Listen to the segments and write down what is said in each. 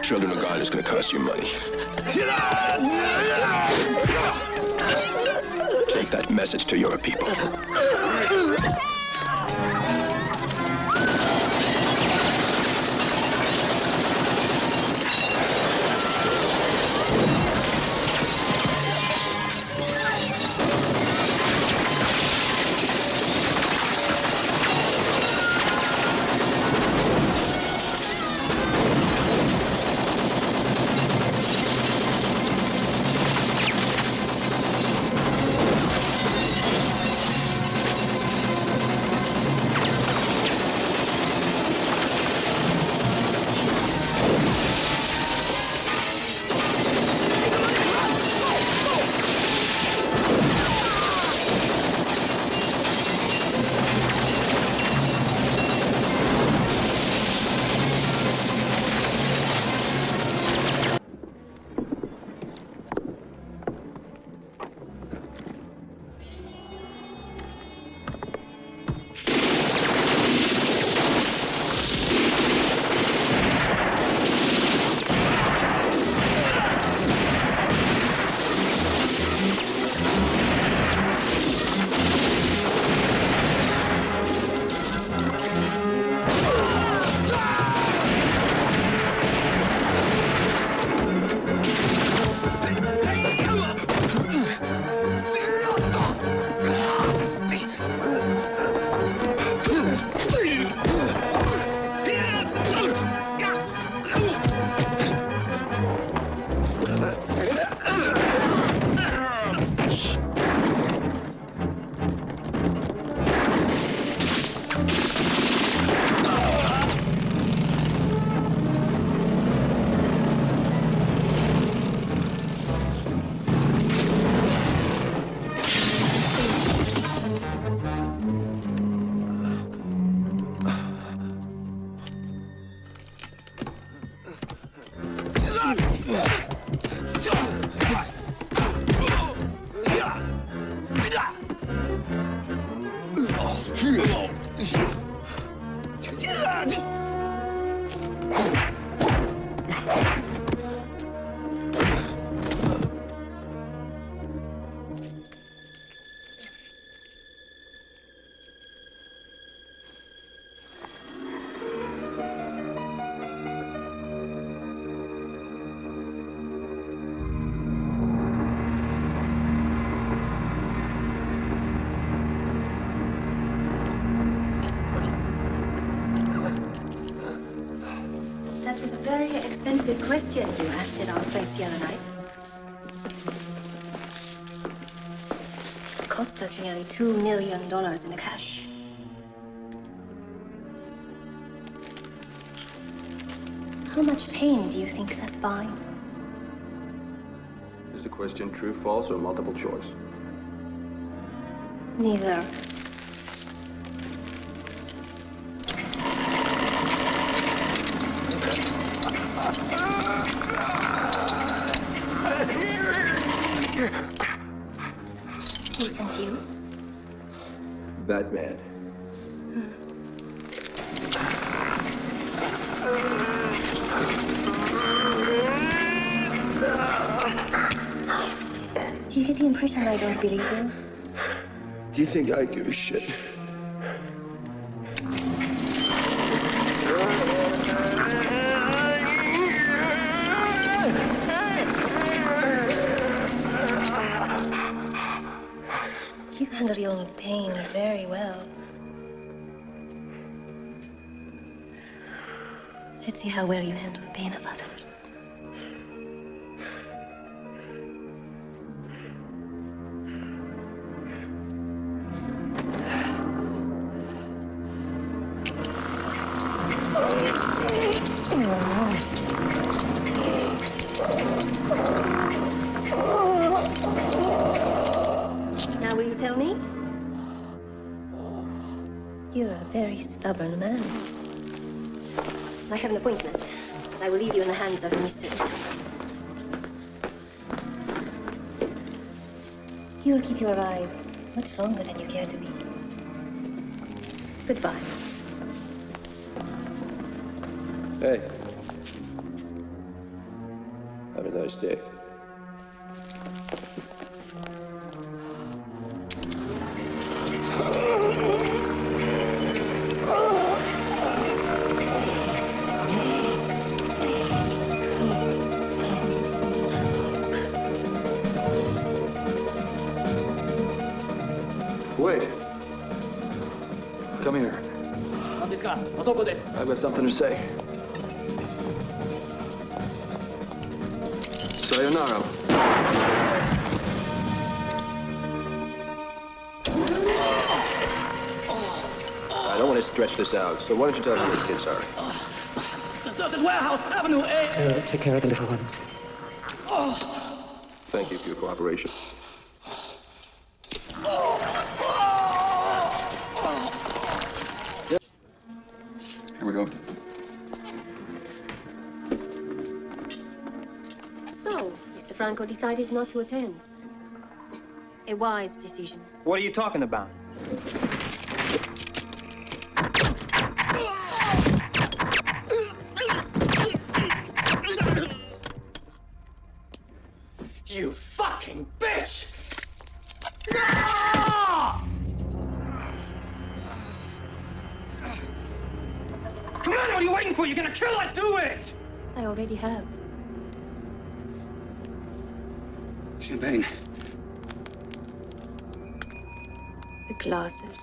Children of God is going to cost you money. Take that message to your people. Very expensive question you asked at our place the other night. It cost us nearly $2 million in cash. How much pain do you think that buys? Is the question true, false, or multiple choice? Neither. Who sent you? Batman. Do you get the impression I don't believe you? Do you think I give a shit? You handle your own pain very well. Let's see how well you handle the pain of others. Now, will you tell me? You're a very stubborn man. I have an appointment, but I will leave you in the hands of Mr. He will keep you alive much longer than you care to be. Goodbye. Hey. Have a nice day. Wait. Come here. I've got something to say. Sayonara. I don't want to stretch this out, so why don't you tell me where the kids are? Deserted warehouse, Avenue A. Take care of the little ones. Thank you for your cooperation. Here we go. So, Mr. Franco decided not to attend. A wise decision. What are you talking about? You fucking bitch! No! Come on, what are you waiting for? You're gonna kill us, do it! I already have. Champagne. The glasses.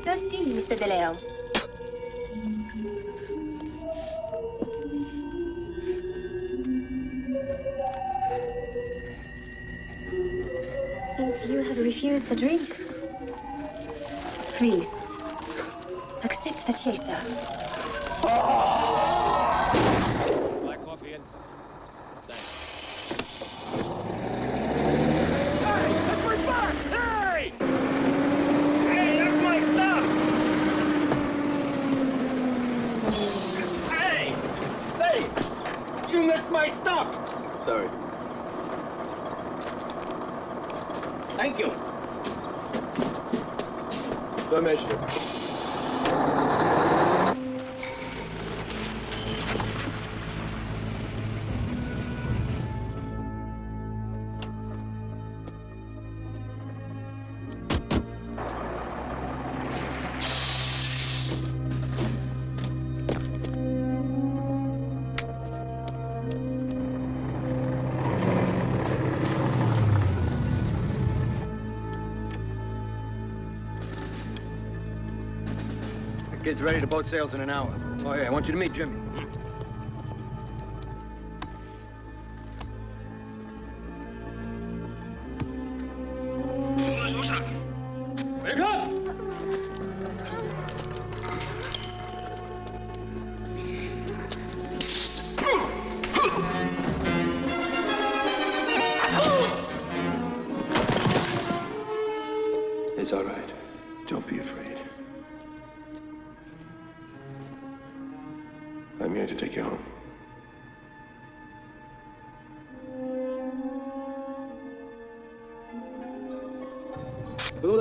Thirsty, Mr. De Leon. Since you have refused the drink, please, accept the chaser. Black coffee in. Thanks. Hey, that's my box! Hey! Hey, that's my stuff! Hey! Hey! You missed my stuff! Sorry. Thank you. Don't mention it. Kid's ready to boat sails in an hour. Oh, yeah, I want you to meet Jimmy. Wake up! It's all right. Don't be afraid. I'm here to take you home. Come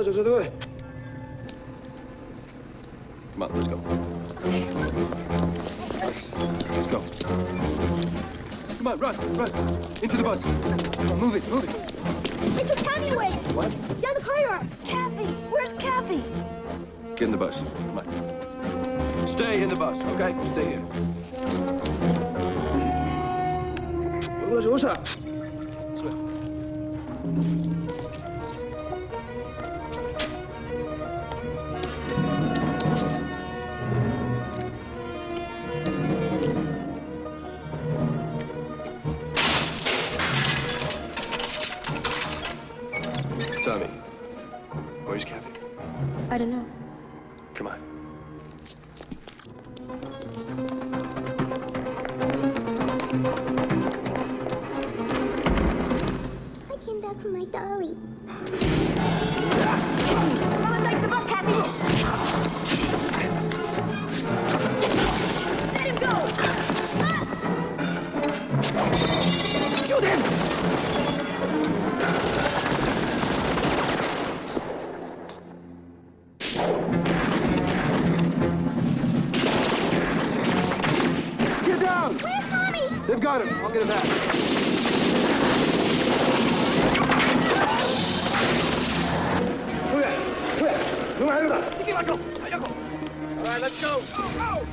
on, let's go. Let's go. Come on, run. Into the bus. Come on, move it. I took Tommy away. What? Down the corridor. Kathy. Where's Kathy? Get in the bus. Come on. Stay in the bus, okay? Stay here. What's up? Tommy, where's Kathy? I don't know. Come on. They've got him. I'll get him back. All right, let's go. Go, go!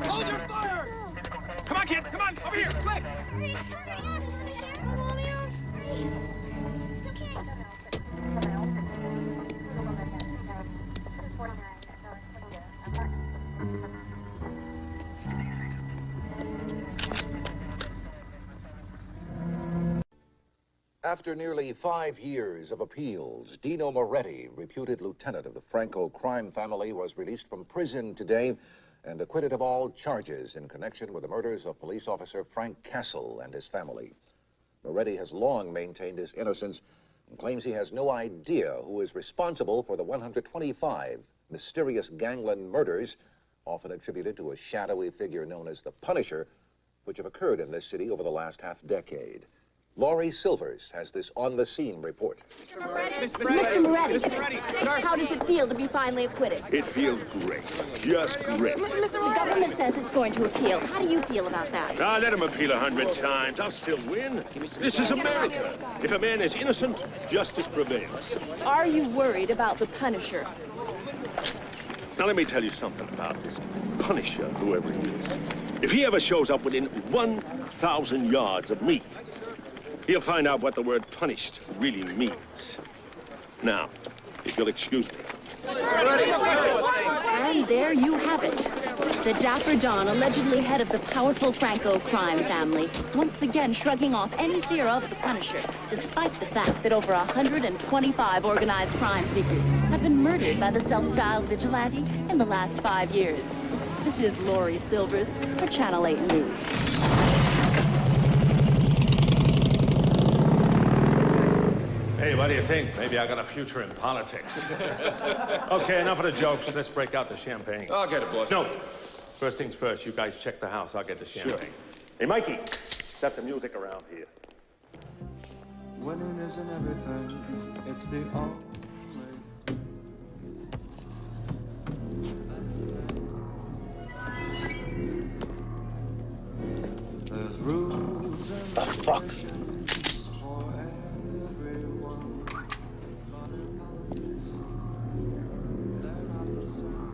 Hold your fire! Come on, kids, come on, over here, quick! Hurry, After nearly 5 years of appeals, Dino Moretti, reputed lieutenant of the Franco crime family, was released from prison today and acquitted of all charges in connection with the murders of police officer Frank Castle and his family. Moretti has long maintained his innocence and claims he has no idea who is responsible for the 125 mysterious gangland murders, often attributed to a shadowy figure known as the Punisher, which have occurred in this city over the last half-decade. Laurie Silvers has this on-the-scene report. Mr. Moretti, how does it feel to be finally acquitted? It feels great. Just great. The government says it's going to appeal. How do you feel about that? Ah, let him appeal 100 times. I'll still win. This is America. If a man is innocent, justice prevails. Are you worried about the Punisher? Now, let me tell you something about this Punisher, whoever he is. If he ever shows up within 1,000 yards of me, he'll find out what the word punished really means. Now, if you'll excuse me. And there you have it. The Dapper Don, allegedly head of the powerful Franco crime family, once again shrugging off any fear of the Punisher, despite the fact that over 125 organized crime figures have been murdered by the self-styled vigilante in the last 5 years. This is Laurie Silvers for Channel 8 News. Hey, what do you think? Maybe I got a future in politics. Okay, enough of the jokes. Let's break out the champagne. I'll get it, boss. No. First things first, you guys check the house. I'll get the champagne. Sure. Hey, Mikey, set the music around here. Winning isn't everything, it's the only. There's rules and Fuck. for everyone. They're not the same.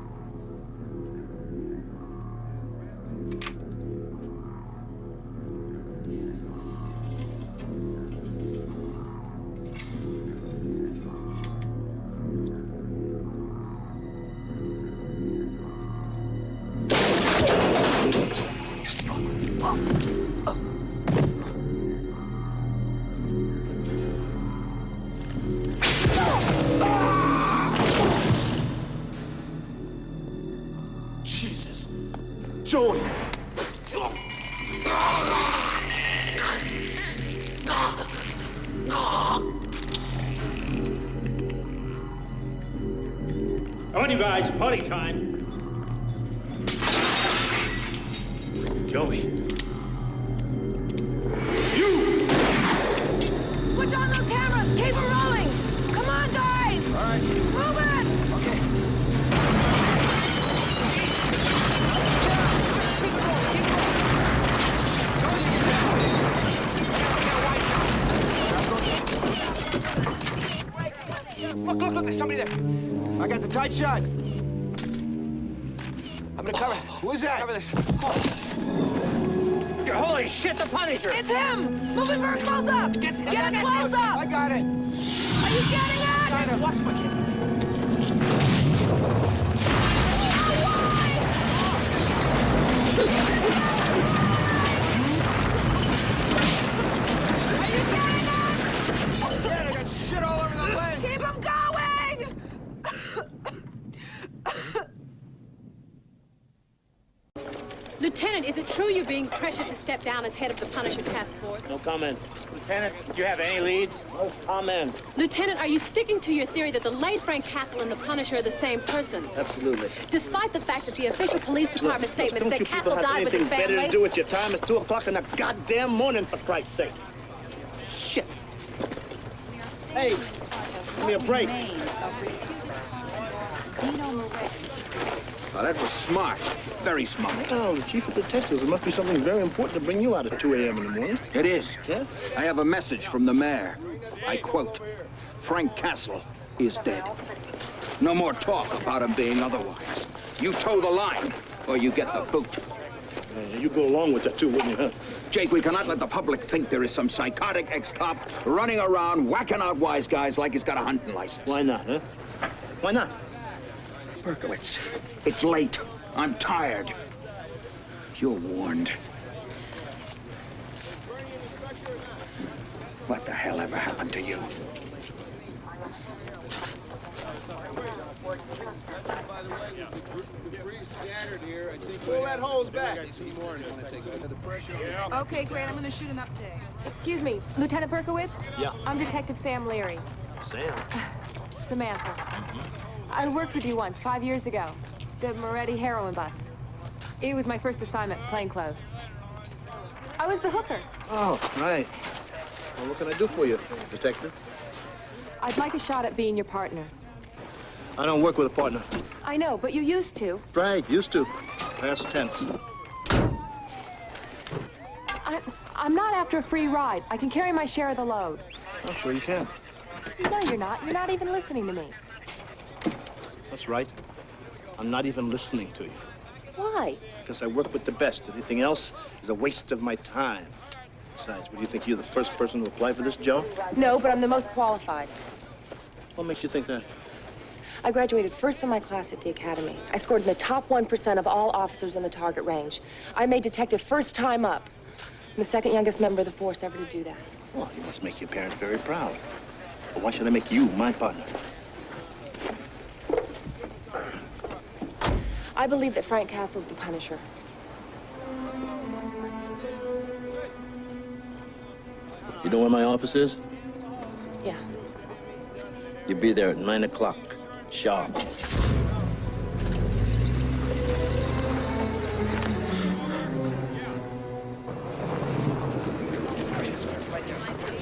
Joey! On you guys, party time. Joey. You! Switch on those cameras! Keep it rolling! Come on, guys! All right. Move it! Okay. Look, there's somebody there. I got the tight shot. I'm gonna cover. Who is that? Cover this. Holy shit, the Punisher! It's him! Move it very close up! Get it close up! I got it. Are you getting it? Got it. Watch my kid. I got shit all over the leg. Keep him going! Lieutenant, is it true you're being pressured to step down as head of the Punisher Task Force? No comment. Lieutenant, did you have any leads? No comment. Lieutenant, are you sticking to your theory that the late Frank Castle and the Punisher are the same person? Absolutely. Despite the fact that the official police department statement Don't said you Castle people have died with his anything better family... to do with your time? It's 2 o'clock in the goddamn morning, for Christ's sake. Shit. Hey, give me a break. Oh, that was smart. Very smart. Oh, the chief of detectives. There must be something very important to bring you out at 2 a.m. in the morning. It is. Yeah? I have a message from the mayor. I quote, Frank Castle is dead. No more talk about him being otherwise. You toe the line, or you get the boot. You go along with that, too, wouldn't you, huh? Jake, we cannot let the public think there is some psychotic ex-cop running around whacking out wise guys like he's got a hunting license. Why not, huh? Why not? Berkowitz, it's late. I'm tired. You're warned. What the hell ever happened to you? Pull that hose back. Okay, great. I'm going to shoot an uptake. Excuse me, Lieutenant Berkowitz? Yeah. I'm Detective Sam Leary. Sam? Samantha. I worked with you once, 5 years ago. The Moretti heroin bust. It was my first assignment, plainclothes. I was the hooker. Oh, right. Well, what can I do for you, detective? I'd like a shot at being your partner. I don't work with a partner. I know, but you used to. Right, used to. Past tense. I'm not after a free ride. I can carry my share of the load. Oh, sure you can. No, you're not. You're not even listening to me. That's right. I'm not even listening to you. Why? Because I work with the best. Anything else is a waste of my time. Besides, what do you think you're the first person to apply for this job? No, but I'm the most qualified. What makes you think that? I graduated first in my class at the academy. I scored in the top 1% of all officers in the target range. I made detective first time up. I'm the second youngest member of the force ever to do that. Well, you must make your parents very proud. But why should I make you my partner? I believe that Frank Castle's the Punisher. You know where my office is? Yeah. You'll be there at 9 o'clock, sharp.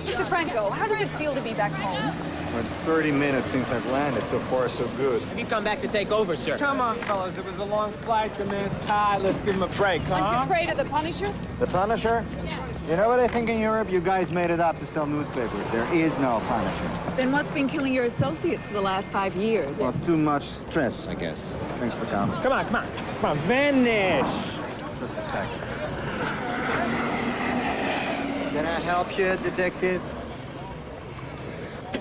Mr. Franco, how does it feel to be back home? Well, 30 minutes since I've landed. So far, so good. Have you come back to take over, sir? Come on, fellas. It was a long flight. The man's tired. Let's give him a break, huh? Aren't you afraid of the Punisher? The Punisher? You know what I think in Europe? You guys made it up to sell newspapers. There is no Punisher. Then what's been killing your associates for the last 5 years? Well, too much stress, I guess. Thanks for coming. Come on, come on. Come on, vanish. Just a second. Can I help you, detective?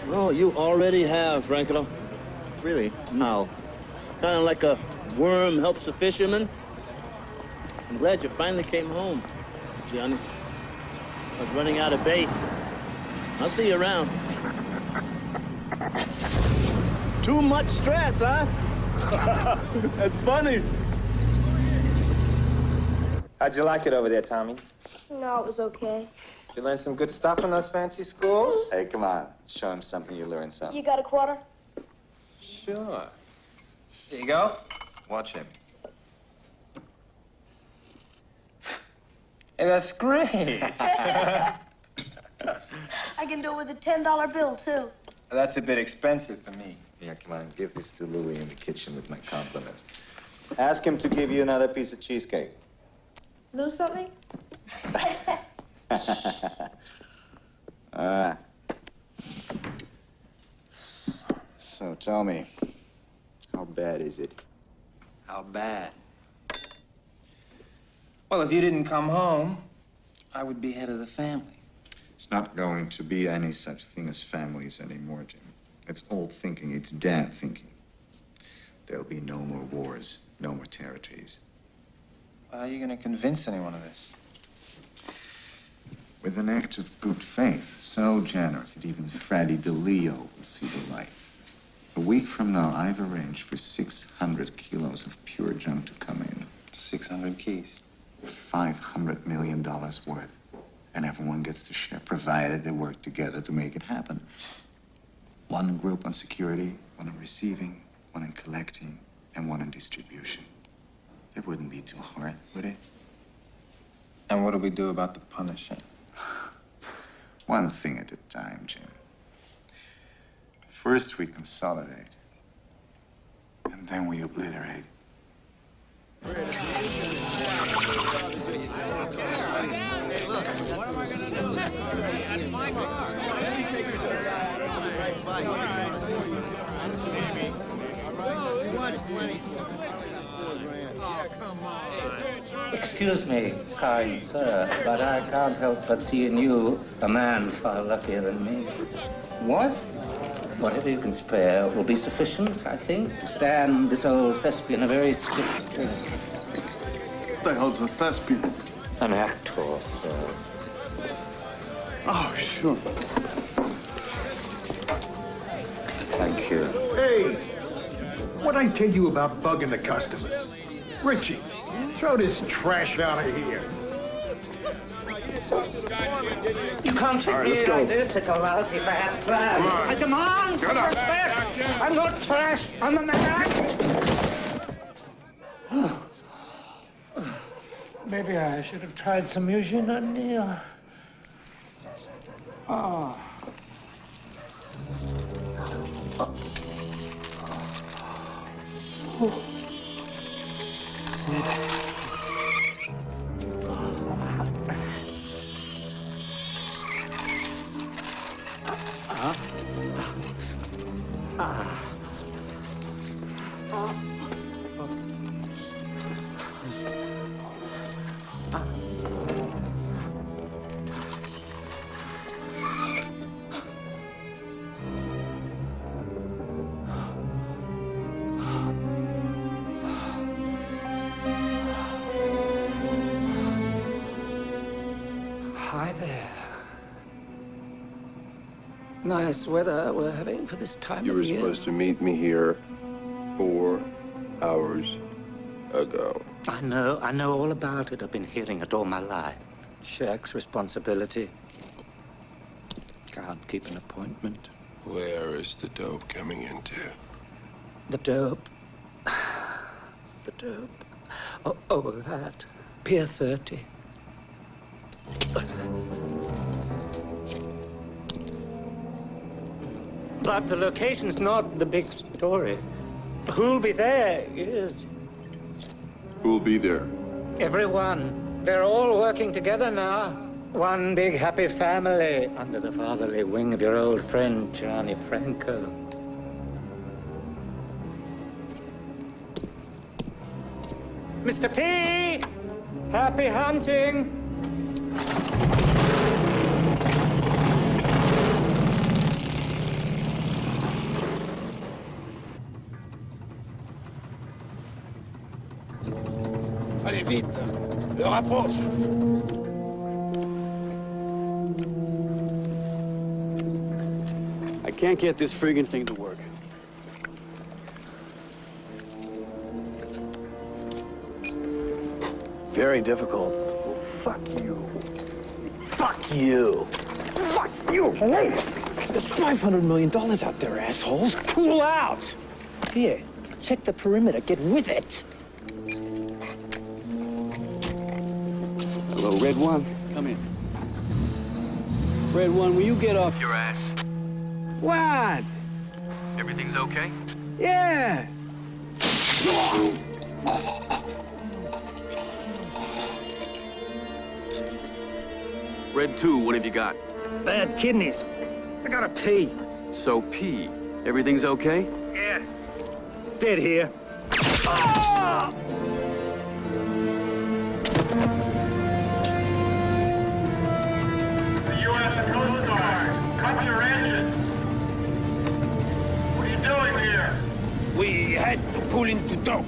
Oh, you already have, Franco. Really? No. Kind of like a worm helps a fisherman. I'm glad you finally came home, Johnny. I was running out of bait. I'll see you around. Too much stress, huh? That's funny. How'd you like it over there, Tommy? No, it was okay. Did you learn some good stuff in those fancy schools? Hey, come on. Show him something, you learn something. You got a quarter? Sure. Here you go. Watch him. Hey, that's great. I can do it with a $10 bill, too. That's a bit expensive for me. Yeah, come on. Give this to Louis in the kitchen with my compliments. Ask him to give you another piece of cheesecake. Lose something? So tell me, how bad is it? How bad? Well, if you didn't come home, I would be head of the family. It's not going to be any such thing as families anymore, Jim. It's old thinking. It's dad thinking. There'll be no more wars, no more territories. How are you going to convince anyone of this? With an act of good faith, so generous that even Freddy DeLeo will see the light. A week from now, I've arranged for 600 kilos of pure junk to come in. 600 keys. $500 million worth. And everyone gets to share, provided they work together to make it happen. One group on security, one on receiving, one in collecting, and one in distribution. It wouldn't be too hard, would it? And what do we do about the punishing? One thing at a time, Jim. First we consolidate, and then we obliterate. Excuse me, kind sir, but I can't help but see in you a man far luckier than me. What? Whatever you can spare will be sufficient, I think, to stand this old thespian a very stiff drink. What the hell's a thespian? An actor, sir. Oh, sure. Thank you. Hey, what'd I tell you about bugging the customers? Richie, throw this trash out of here. You can't treat me like this. It's a lousy bad plan. I demand some respect. I'm not trash. I'm a man. Maybe I should have tried some Eugene O'Neill. Oh. Hi there. Nice weather we're having for this time You of were year. supposed to meet me here 4 hours ago. I know all about it. I've been hearing it all my life. Shirks responsibility. Can't keep an appointment. Where is the dope coming into? The dope. The dope. Oh, that. Pier 30. But the location's not the big story. Who'll be there is Who'll be there? everyone. They're all working together now. One big happy family under the fatherly wing of your old friend, Gianni Franco. Mr. P! Happy hunting! Allez, vite! L'heure approche! I can't get this friggin' thing to work. Very difficult. Fuck you. Fuck you. Fuck you. Hey! There's $500 million out there, assholes. Cool out. Here, check the perimeter. Get with it. Hello, Red One. Come in. Red One, will you get off your ass? What? Everything's okay? Yeah. Red 2, what have you got? Bad kidneys. I gotta pee. So pee. Everything's okay? Yeah. It's dead here. Ah! The U.S. Coast Guard, cut your engines. What are you doing here? We had to pull into dock.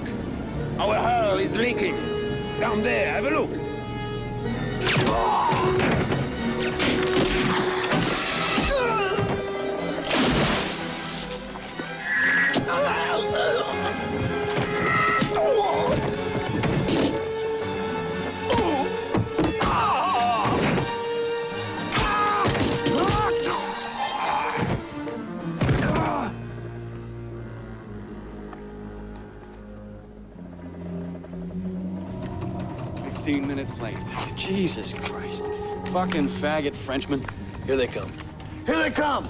Our hull is leaking. Down there, have a look. Minutes late. Jesus Christ. Fucking faggot Frenchmen. Here they come. Here they come!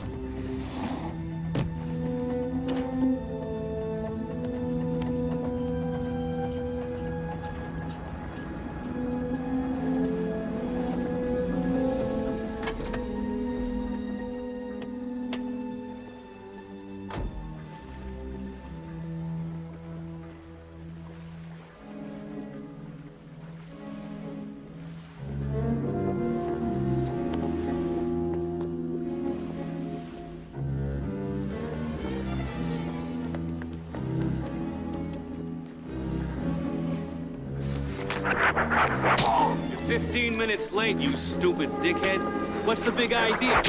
You're 15 minutes late, you stupid dickhead. What's the big idea?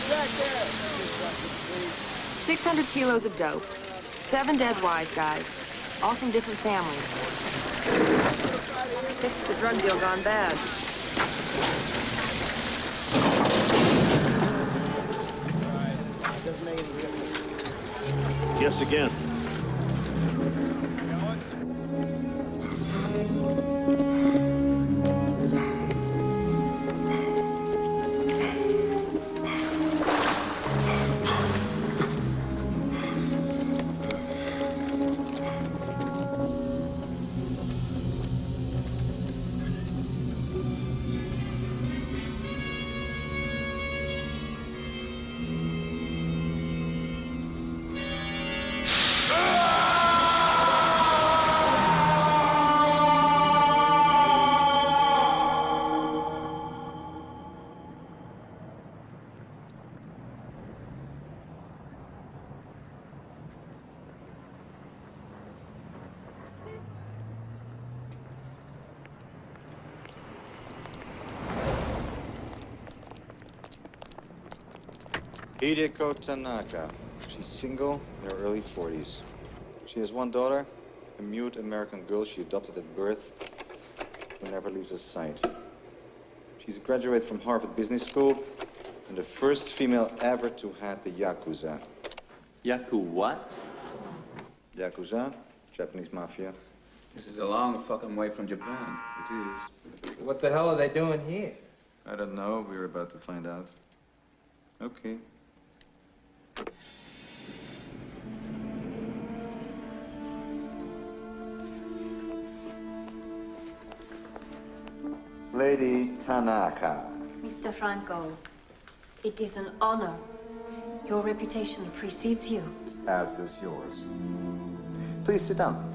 Back there. 600 kilos of dope. 7 dead wise guys. All from different families. This is the drug deal gone bad. Doesn't make any difference. Guess again. Hideko Tanaka. She's single, in her early 40s. She has one daughter, a mute American girl she adopted at birth, who never leaves her sight. She's a graduate from Harvard Business School and the first female ever to head the Yakuza. Yaku what? Yakuza, Japanese mafia. This is a long fucking way from Japan. It is. What the hell are they doing here? I don't know. We're about to find out. Okay. Lady Tanaka. Mr. Franco, it is an honor. Your reputation precedes you. As does yours. Please sit down.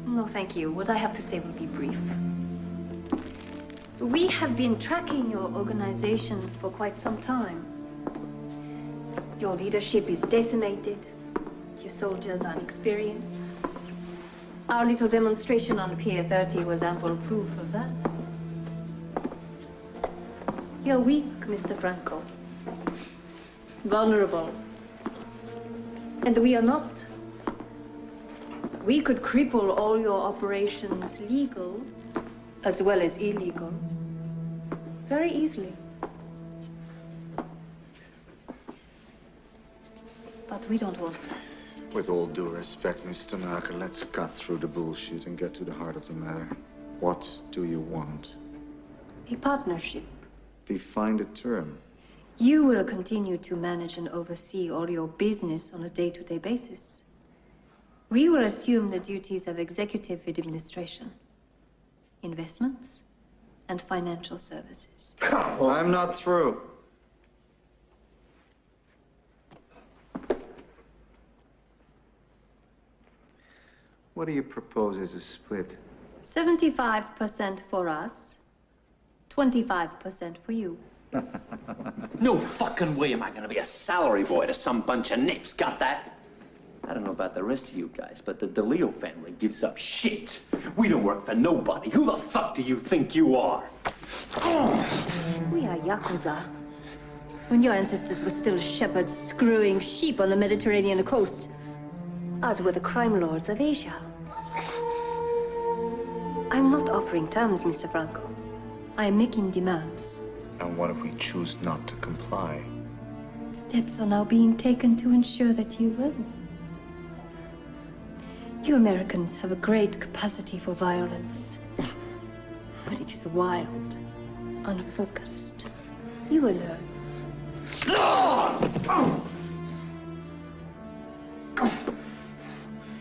No, thank you. What I have to say will be brief. We have been tracking your organization for quite some time. Your leadership is decimated. Your soldiers are inexperienced. Our little demonstration on Pier 30 was ample proof of that. You're weak, Mr. Franco. Vulnerable. And we are not. We could cripple all your operations, legal as well as illegal, very easily. But we don't want that. With all due respect, Miss Tanaka, let's cut through the bullshit and get to the heart of the matter. What do you want? A partnership. Define the term. You will continue to manage and oversee all your business on a day-to-day basis. We will assume the duties of executive administration, investments, and financial services. I'm not through. What do you propose as a split? 75% for us, 25% for you. No fucking way am I gonna be a salary boy to some bunch of nips. Got that? I don't know about the rest of you guys, but the DeLeo family gives up shit. We don't work for nobody. Who the fuck do you think you are? We are Yakuza. When your ancestors were still shepherds screwing sheep on the Mediterranean coast, as were the crime lords of Asia. I'm not offering terms, Mr. Franco. I am making demands. And what if we choose not to comply? Steps are now being taken to ensure that you will. You Americans have a great capacity for violence. But it is wild, unfocused. You will learn.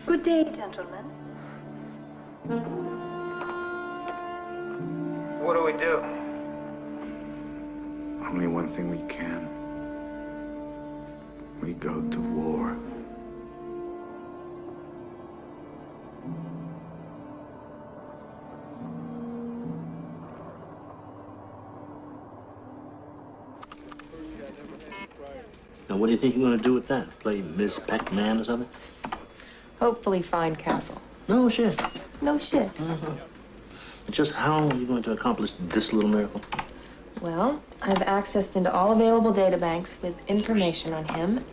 Good day, gentlemen. What do we do? Only one thing we can. We go to war. Now, what do you think you're going to do with that? Play Ms. Pac-Man or something? Hopefully find Castle. No shit. No shit. Just how are you going to accomplish this little miracle? Well, I've accessed into all available databanks with information on him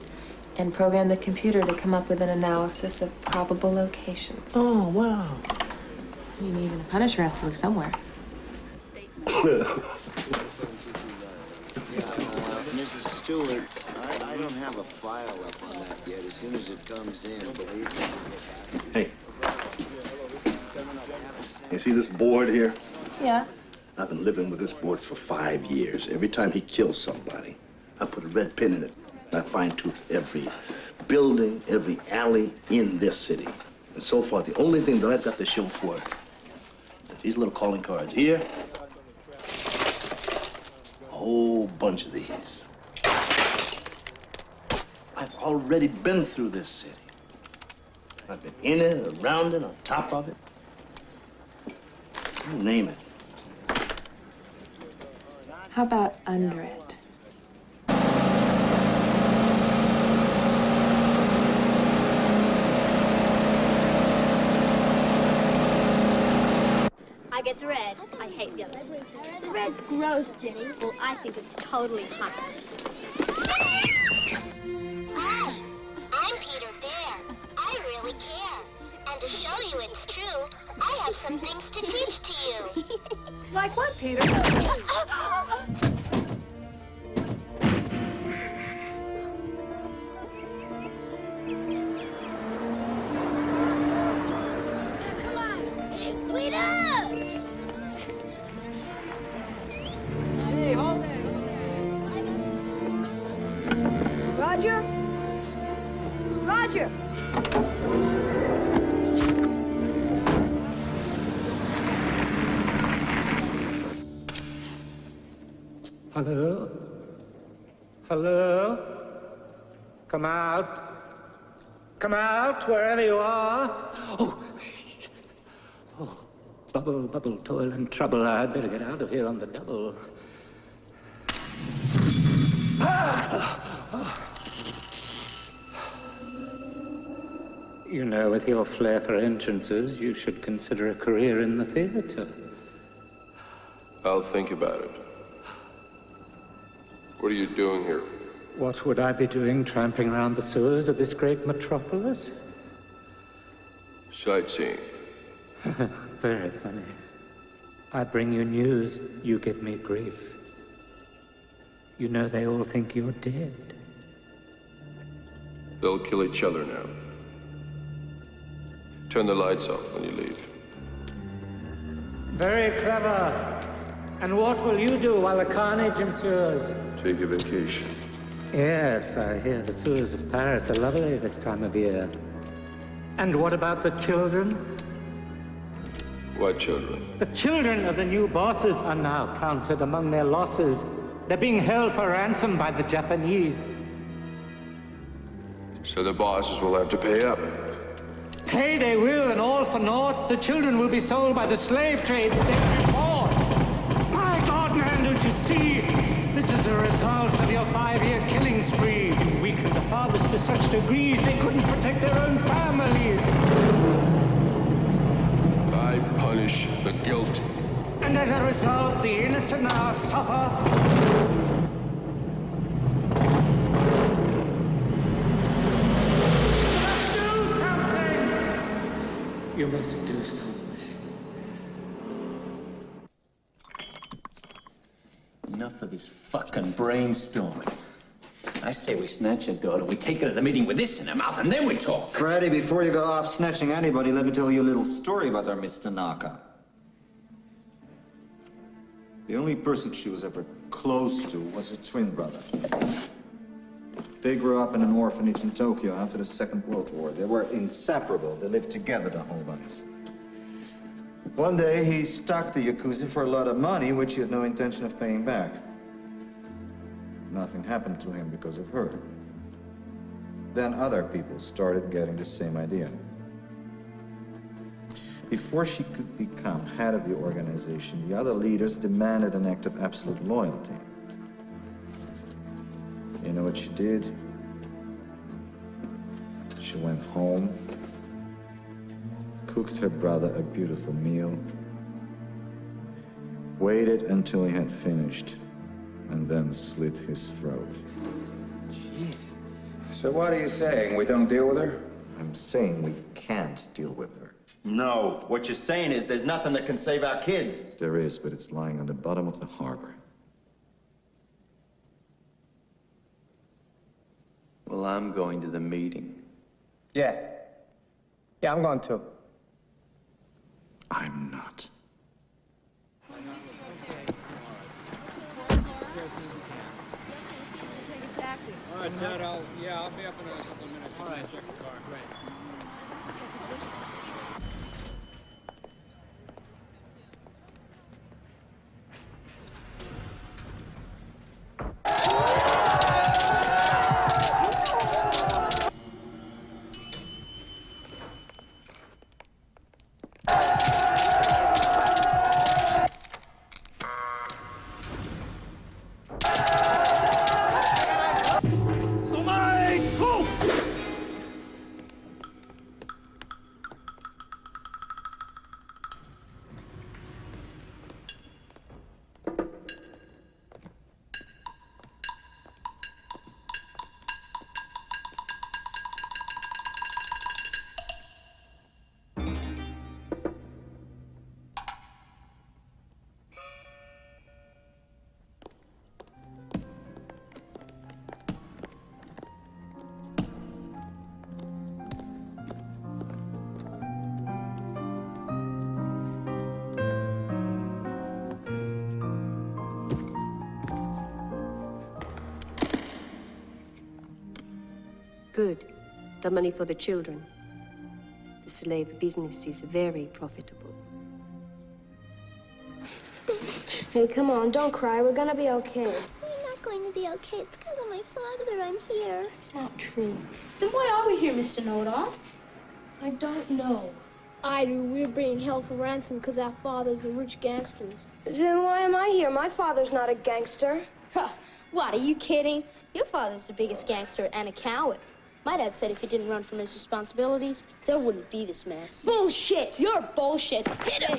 and programmed the computer to come up with an analysis of probable locations. Oh, wow. I mean, even a Punisher has to look somewhere. Mrs. Stewart, I don't have a file up on that yet. As soon as it comes in, believe me. Hey. You see this board here? Yeah. I've been living with this board for 5 years. Every time he kills somebody, I put a red pin in it. And I fine-tooth every building, every alley in this city. And so far, the only thing that I've got to show for it is these little calling cards here. A whole bunch of these. I've already been through this city. I've been in it, around it, on top of it. You name it. How about under it? I get to red. I hate the others. The red's gross, Jenny. Well, I think it's totally hot. Hi, I'm Peter Bear. I really care. And to show you it's true, I have some things to teach to you. Like what, Peter? Wait up! Hey, hold it. Roger? Roger! Hello? Hello? Come out. Come out, wherever you are. Oh, bubble, bubble, toil and trouble. I'd better get out of here on the double. You know, with your flair for entrances, you should consider a career in the theater. I'll think about it. What are you doing here? What would I be doing tramping around the sewers of this great metropolis? Sightseeing. Very funny. I bring you news, you give me grief. You know they all think you're dead. They'll kill each other now. Turn the lights off when you leave. Very clever. And what will you do while the carnage ensues? Take a vacation. Yes, I hear the sewers of Paris are lovely this time of year. And what about the children? What children? The children of the new bosses are now counted among their losses. They're being held for ransom by the Japanese. So the bosses will have to pay up. Pay they will, and all for naught. The children will be sold by the slave trade. They'll be bought. My God, man, don't you see? This is a result of your 5-year killing spree. You weakened the fathers to such degrees they couldn't protect their own families. I punish the guilty. And as a result, the innocent now suffer. You must do something. Enough of this fucking brainstorming. I say we snatch her daughter, we take her to the meeting with this in her mouth, and then we talk. Freddy, before you go off snatching anybody, let me tell you a little story about our Miss Tanaka. The only person she was ever close to was her twin brother. They grew up in an orphanage in Tokyo after the Second World War. They were inseparable. They lived together their whole lives. One day, he stalked the Yakuza for a lot of money, which he had no intention of paying back. Nothing happened to him because of her. Then other people started getting the same idea. Before she could become head of the organization, the other leaders demanded an act of absolute loyalty. You know what she did? She went home, cooked her brother a beautiful meal, waited until he had finished, and then slit his throat. Jesus. So what are you saying? We don't deal with her? I'm saying we can't deal with her. No, what you're saying is there's nothing that can save our kids. There is, but it's lying on the bottom of the harbor. Well, I'm going to the meeting. Yeah. Yeah, I'm going to. I'm not. All right, Ted, I'll be up in a couple of minutes. All right, check the car. Great. good. The money for the children. The slave business is very profitable. Hey, come on, don't cry. We're gonna be okay. We're not going to be okay. It's because of my father I'm here. It's not true. Then why are we here, Mr. Know-it-all? I don't know. I do. We're being held for ransom because our fathers are rich gangsters. Then why am I here? My father's not a gangster. Huh. What, are you kidding? Your father's the biggest gangster and a coward. My dad said if he didn't run from his responsibilities, there wouldn't be this mess. Bullshit! You're bullshit! Hit him!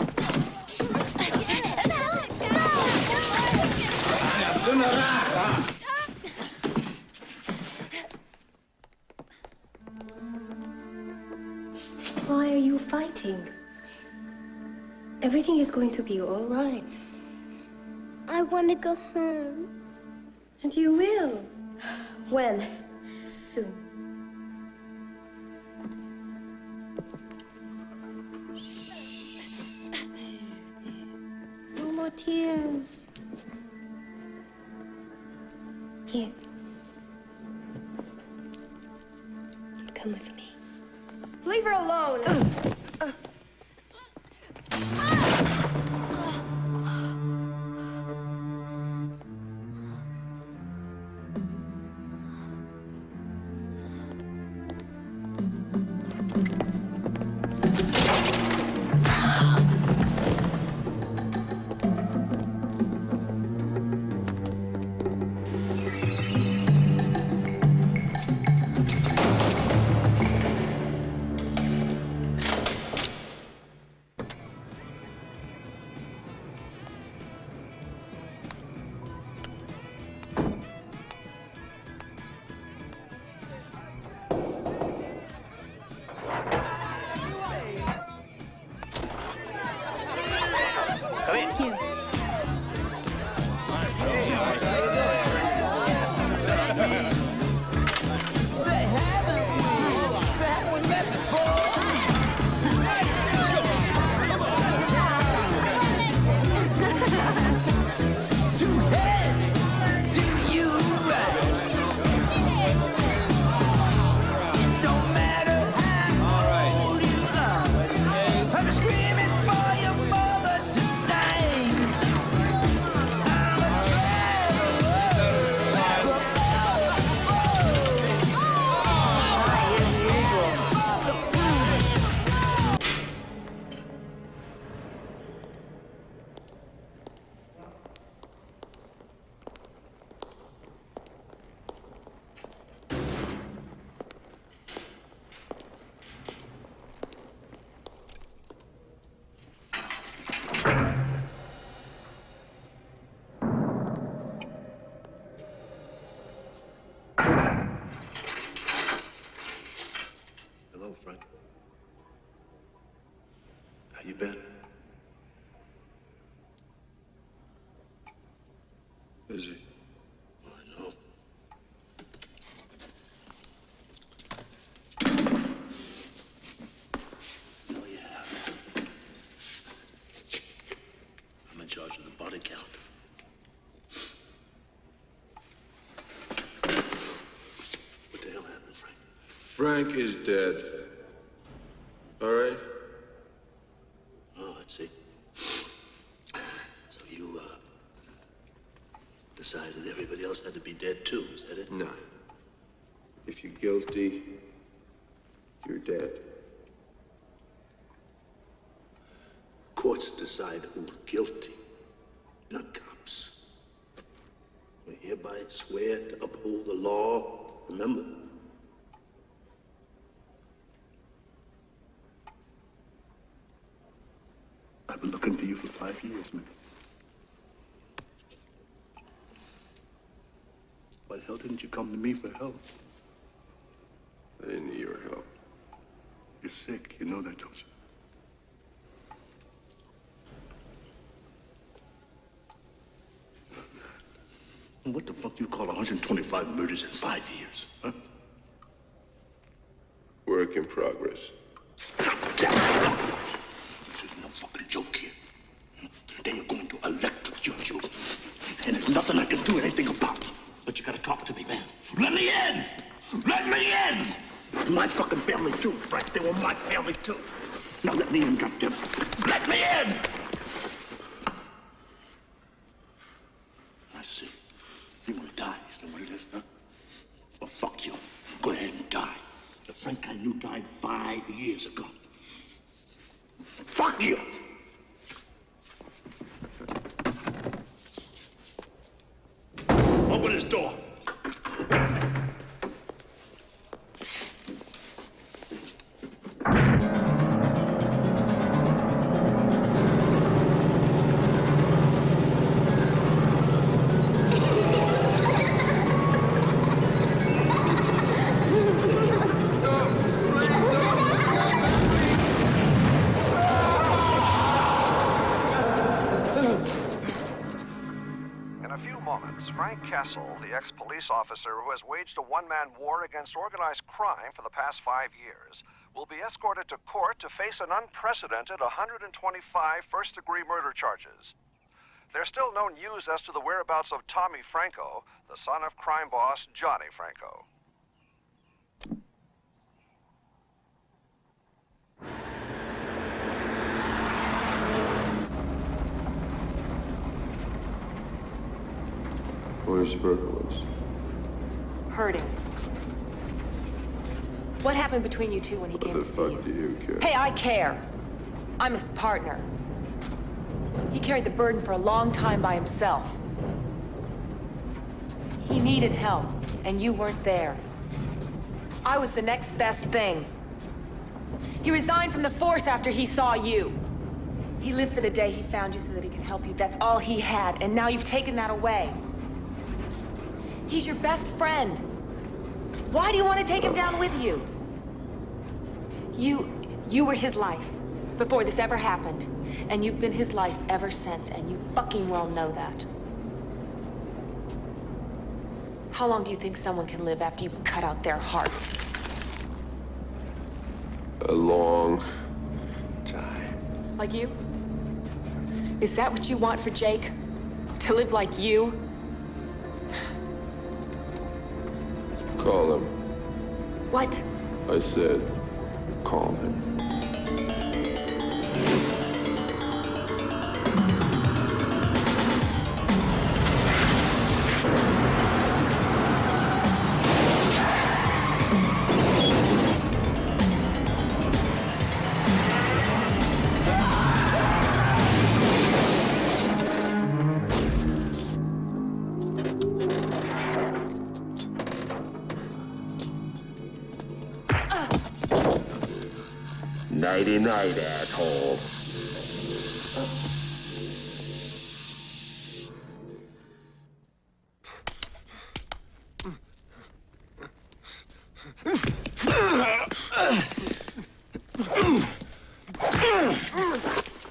Why are you fighting? Everything is going to be all right. I want to go home. And you will. When? Soon. No more tears. Here. Come with me. Leave her alone. Hello, Frank. How you been? Busy. Well, I know. Oh, yeah. I'm in charge of the body count. What the hell happened, Frank? Frank is dead. All right? Oh, I see. So you, decided everybody else had to be dead, too. Is that it? No. If you're guilty, you're dead. Courts decide who's guilty, not cops. We hereby swear to uphold the law. Remember? I've been looking for you for 5 years, man. Why the hell didn't you come to me for help? I didn't need your help. You're sick. You know that, don't you? And what the fuck do you call 125 murders in 5 years, huh? Work in progress. This is no fucking joke here. They are going to electrocute you. And there's nothing I can do anything about. But you gotta talk to me, man. Let me in! Let me in! My fucking family, too, Frank. They were my family, too. Now let me in, goddamn. Let me in! I see. You want to die? Is that what it is, huh? Well, fuck you. Go ahead and die. The Frank I knew died 5 years ago. Fuck you! Open this door. Frank Kessel, the ex-police officer who has waged a one-man war against organized crime for the past 5 years, will be escorted to court to face an unprecedented 125 first-degree murder charges. There's still no news as to the whereabouts of Tommy Franco, the son of crime boss Johnny Franco. Where's Berkowitz? Hurting. What happened between you two when he came to see you? What the fuck do you care? Hey, I care. I'm his partner. He carried the burden for a long time by himself. He needed help, and you weren't there. I was the next best thing. He resigned from the force after he saw you. He lived for the day he found you so that he could help you. That's all he had, and now you've taken that away. He's your best friend. Why do you want to take him down with you? You were his life before this ever happened, and you've been his life ever since, and you fucking well know that. How long do you think someone can live after you've cut out their heart? A long time. Like you? Is that what you want for Jake? To live like you? Call him. What? I said, call him. Nighty-night, asshole.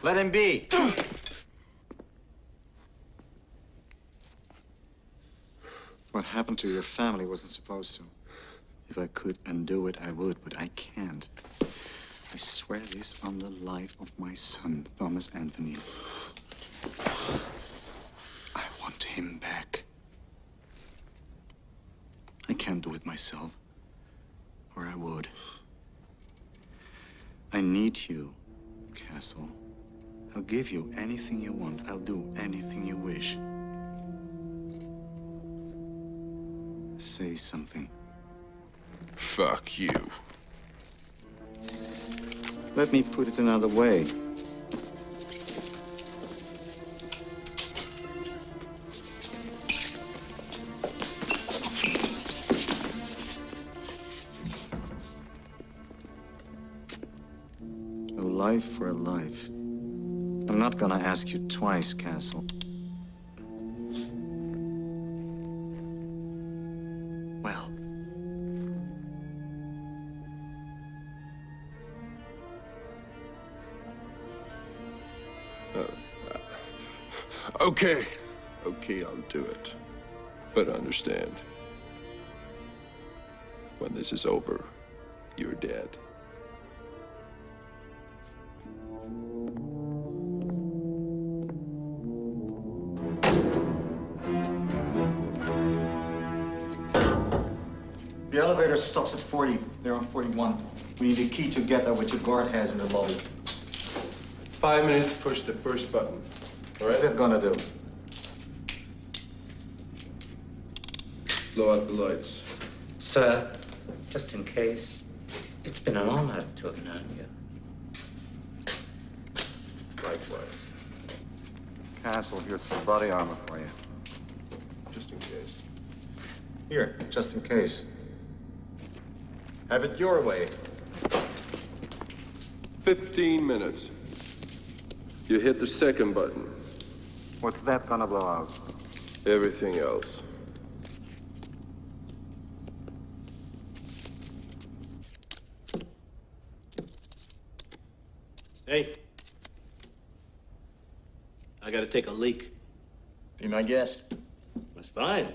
Let him be. What happened to your family wasn't supposed to. If I could undo it, I would, but I can't. I swear this on the life of my son, Thomas Anthony. I want him back. I can't do it myself, or I would. I need you, Castle. I'll give you anything you want. I'll do anything you wish. Say something. Fuck you. Let me put it another way. A life for a life. I'm not gonna ask you twice, Castle. Well. Okay. Okay, I'll do it. But understand, when this is over, you're dead. The elevator stops at 40. They're on 41. We need a key to get there, which a guard has in the lobby. 5 minutes to push the first button. All right? What's that gonna do? Blow out the lights. Sir, just in case, it's been an honor to have known you. Likewise. Castle, here's some body armor for you. Just in case. Here, just in case. Have it your way. 15 minutes. You hit the second button. What's that gonna blow out? Everything else. Hey. I gotta take a leak. Be my guest. That's fine.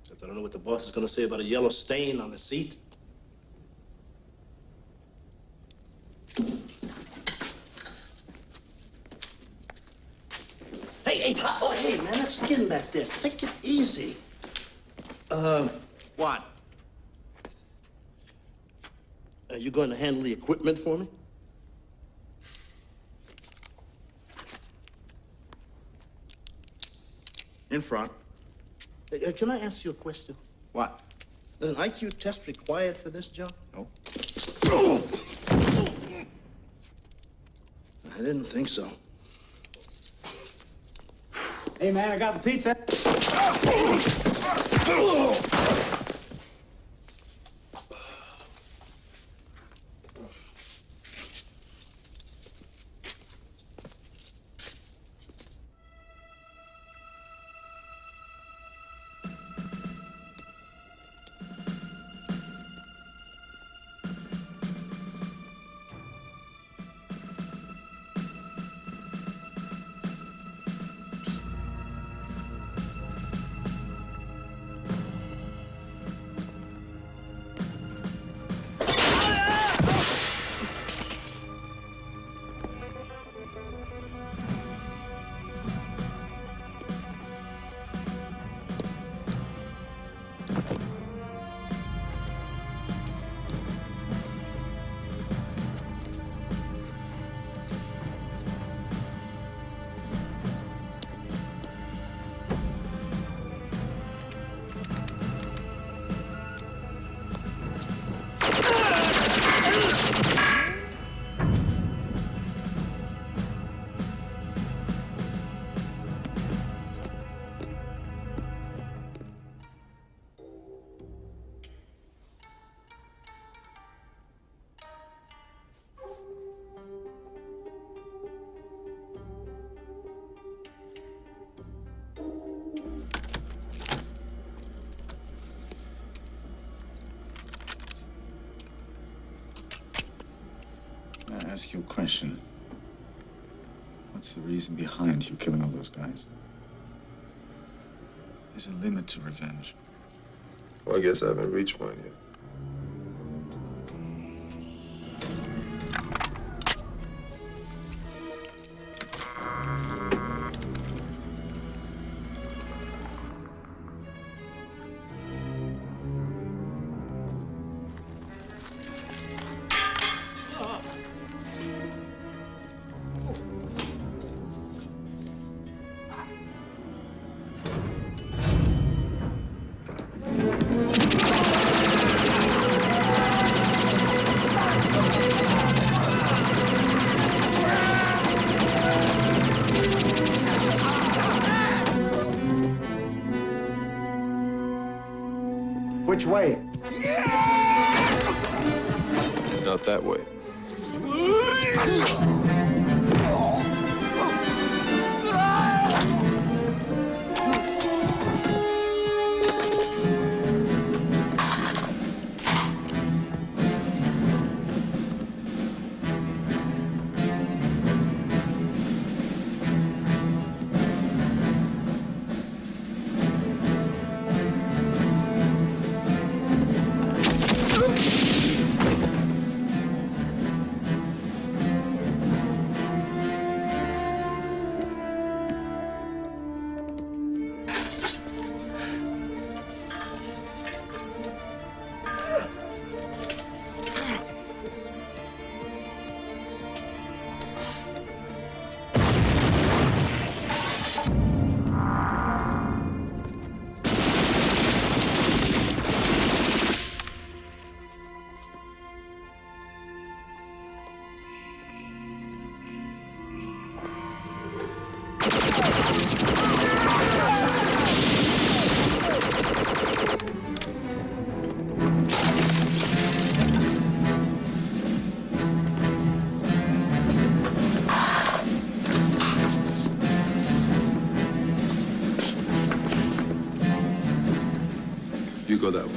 Except I don't know what the boss is gonna say about a yellow stain on the seat. Hey, man, that's skin back there. Take it easy. What? Are you going to handle the equipment for me? In front. Can I ask you a question? What? Is an IQ test required for this job? No. I didn't think so. Hey, man, I got the pizza. May I ask you a question? What's the reason behind you killing all those guys? There's a limit to revenge. Well, I guess I haven't reached one yet. Which way? Not that way. You go that way.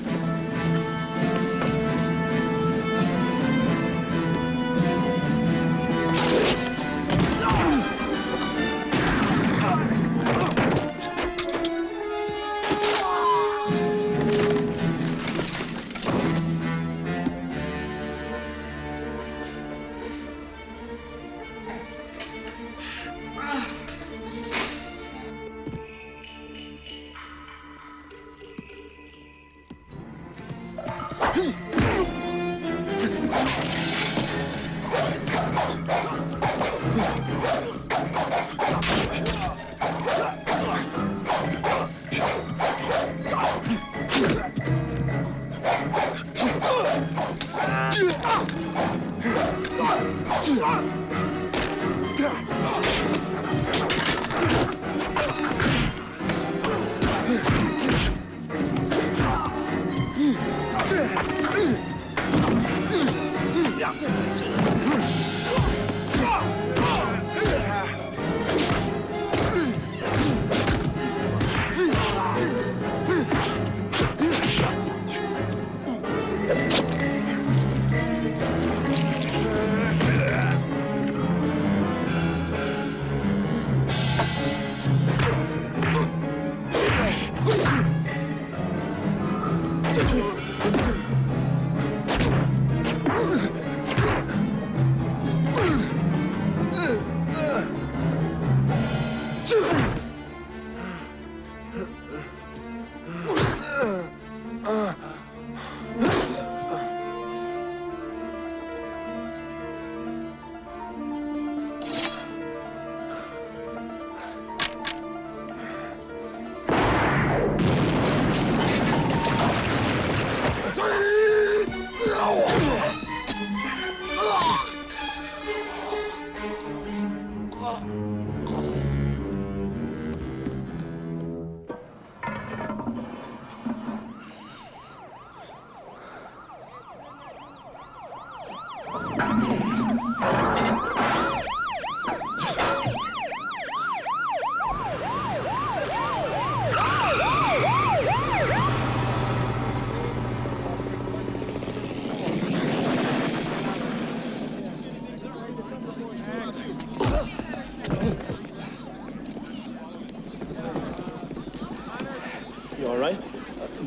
You all right?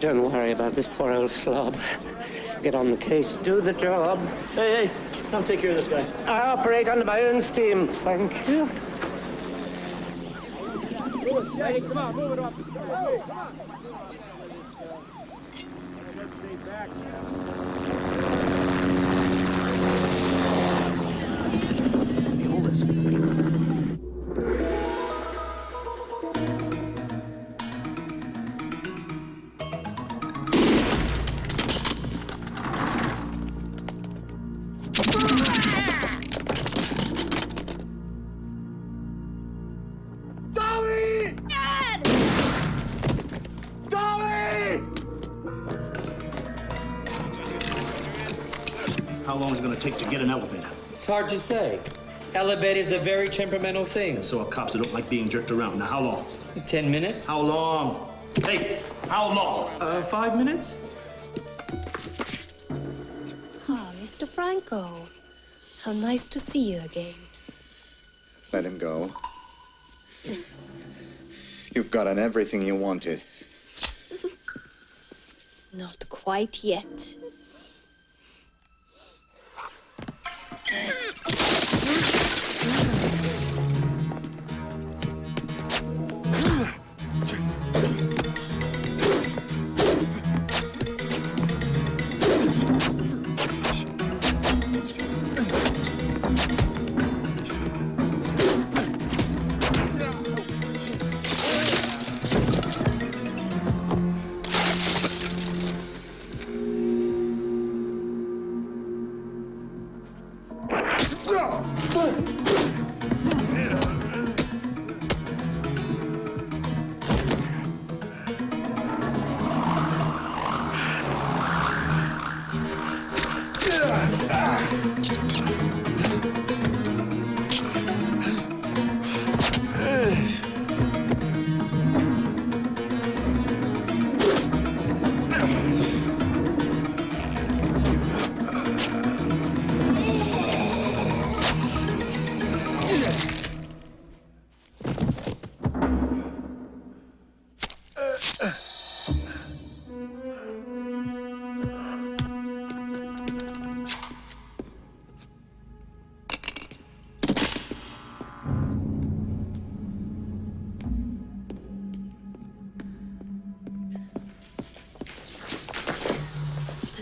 Don't worry about this poor old slob. Get on the case, do the job. Hey, come take care of this guy. I operate under my own steam, thank you. Hey, come on, move it up. Come on. How long is it going to take to get an elevator? It's hard to say. Elevators are very temperamental things. So are cops that don't like being jerked around. Now, how long? 10 minutes. How long? Hey, how long? 5 minutes. Ah, Mr. Franco. How nice to see you again. Let him go. You've gotten everything you wanted. Not quite yet.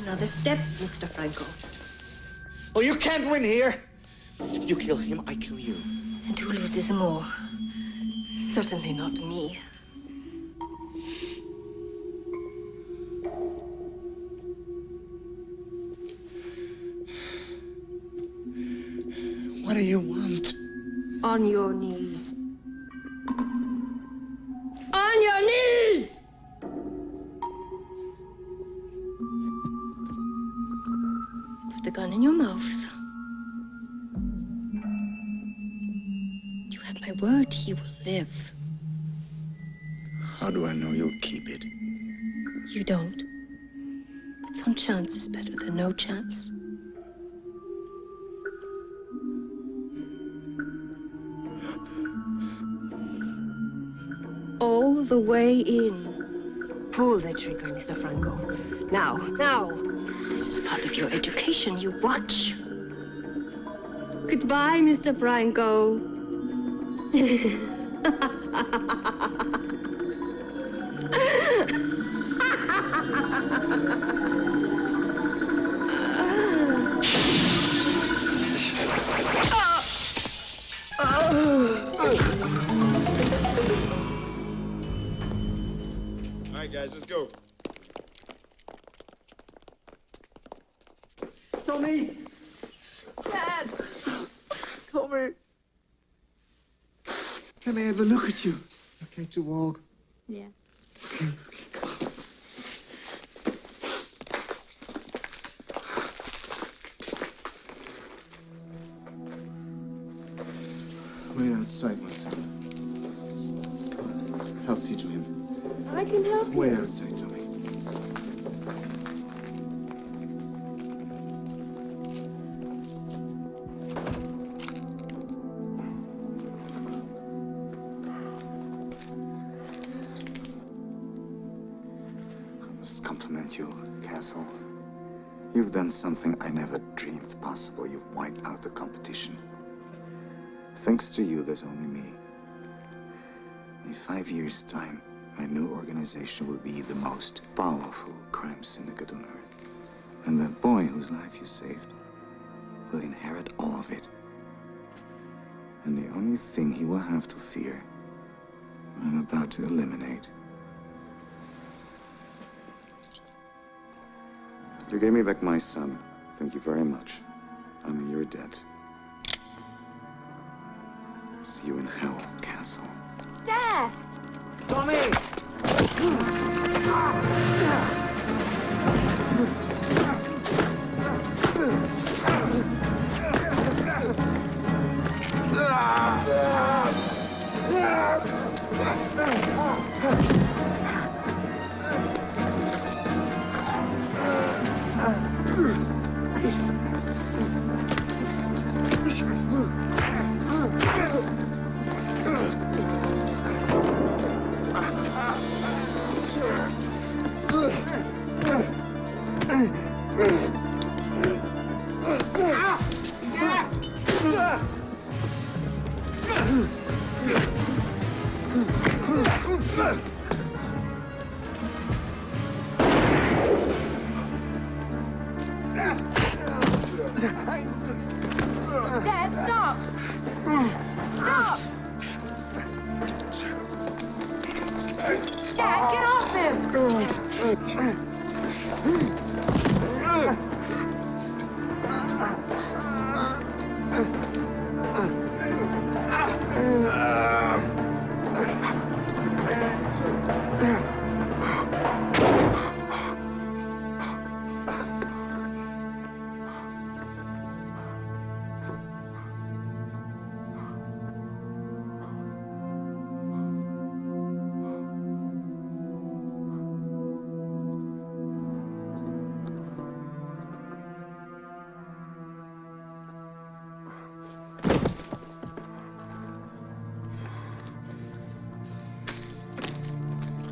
Another step, Mr. Franco. Oh, you can't win here. If you kill him, I kill you. And who loses more? Certainly not me. What do you want? On your knees. On your knees! Put the gun in your mouth. You have my word, he will live. How do I know you'll keep it? You don't. But some chance is better than no chance. All the way in. Pull the trigger, Mr. Franco. Now, now. This is part of your education. You watch. Goodbye, Mr. Franco. All right, guys, let's go. Tommy! Dad! Tommy! Can I have a look at you? Okay to walk? Yeah. Okay, come on. Wait outside, my son. Come on, I'll see to him. I can help you. Wait outside, Tommy. I must compliment you, Castle. You've done something I never dreamed possible. You've wiped out the competition. Thanks to you, there's only me. In 5 years' time, my new organization will be the most powerful crime syndicate on Earth. And that boy whose life you saved will inherit all of it. And the only thing he will have to fear, I'm about to eliminate. You gave me back my son. Thank you very much. I'm in your debt. See you in hell, Castle. Dad! Tommy! Dad, stop! Stop! Dad, get off him!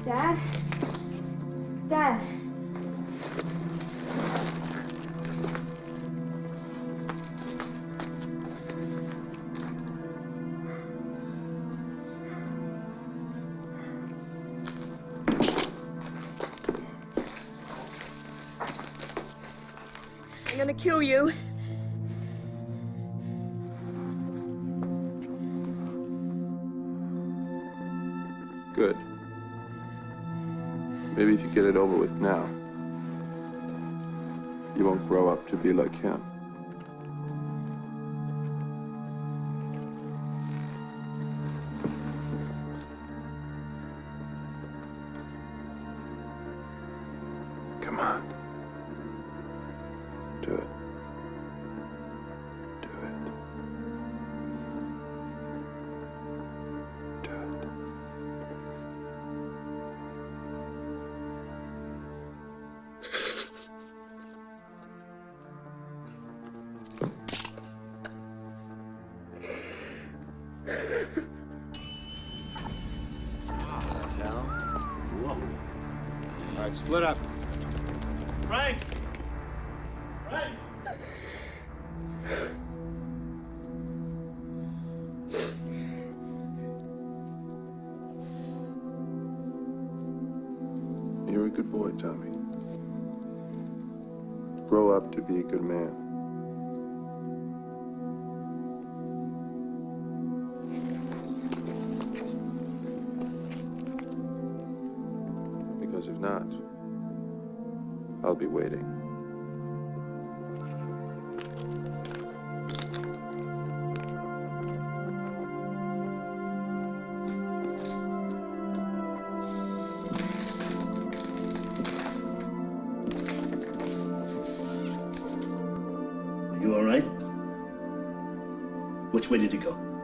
Dad? Dad? I'm gonna kill you. Good. Maybe if you get it over with now, you won't grow up to be like him. Come on. Do it. Do it. Do it. All right, split up. Frank! Frank! You're a good boy, Tommy. Grow up to be a good man. Because if not, I'll be waiting. You all right? Which way did he go?